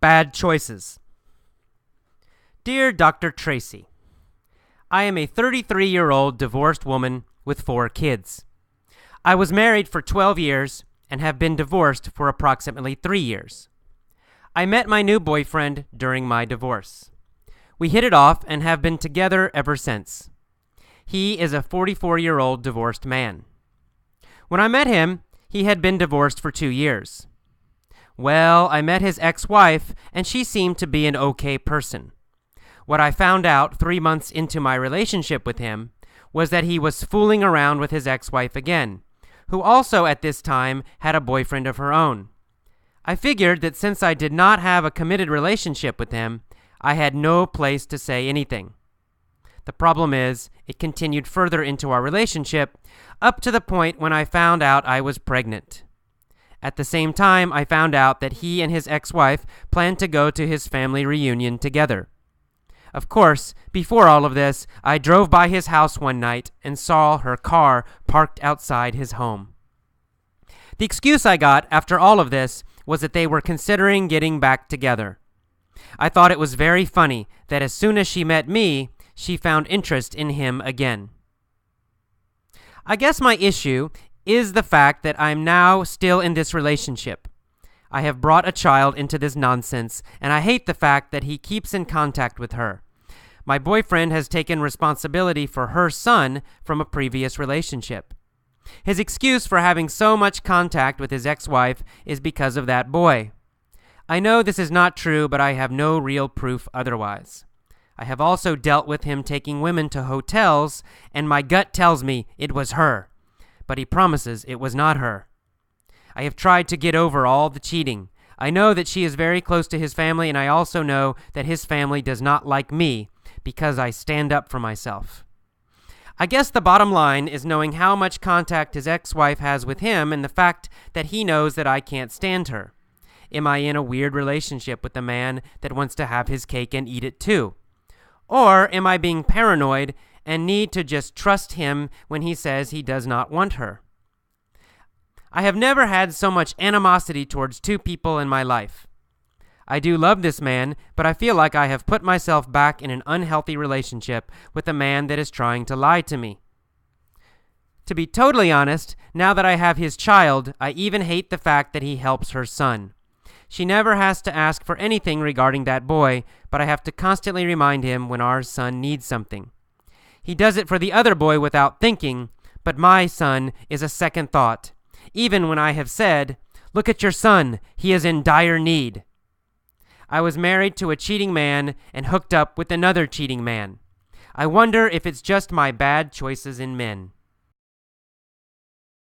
Bad choices. Dear Dr. Tracy, I am a 33-year-old divorced woman with 4 kids. I was married for 12 years and have been divorced for approximately 3 years. I met my new boyfriend during my divorce. We hit it off and have been together ever since. He is a 44-year-old divorced man. When I met him, he had been divorced for 2 years. Well, I met his ex-wife, and she seemed to be an okay person. What I found out 3 months into my relationship with him was that he was fooling around with his ex-wife again, who also at this time had a boyfriend of her own. I figured that since I did not have a committed relationship with him, I had no place to say anything. The problem is, it continued further into our relationship, up to the point when I found out I was pregnant. At the same time, I found out that he and his ex-wife planned to go to his family reunion together. Of course, before all of this, I drove by his house one night and saw her car parked outside his home. The excuse I got after all of this was that they were considering getting back together. I thought it was very funny that as soon as she met me, she found interest in him again. I guess my issue is the fact that I'm now still in this relationship. I have brought a child into this nonsense, and I hate the fact that he keeps in contact with her. My boyfriend has taken responsibility for her son from a previous relationship. His excuse for having so much contact with his ex-wife is because of that boy. I know this is not true, but I have no real proof otherwise. I have also dealt with him taking women to hotels, and my gut tells me it was her, but he promises it was not her. I have tried to get over all the cheating. I know that she is very close to his family, and I also know that his family does not like me because I stand up for myself. I guess the bottom line is knowing how much contact his ex-wife has with him and the fact that he knows that I can't stand her. Am I in a weird relationship with a man that wants to have his cake and eat it too? Or am I being paranoid and need to just trust him when he says he does not want her? I have never had so much animosity towards 2 people in my life. I do love this man, but I feel like I have put myself back in an unhealthy relationship with a man that is trying to lie to me. To be totally honest, now that I have his child, I even hate the fact that he helps her son. She never has to ask for anything regarding that boy, but I have to constantly remind him when our son needs something. He does it for the other boy without thinking, but my son is a second thought, even when I have said, "Look at your son, he is in dire need." I was married to a cheating man and hooked up with another cheating man. I wonder if it's just my bad choices in men.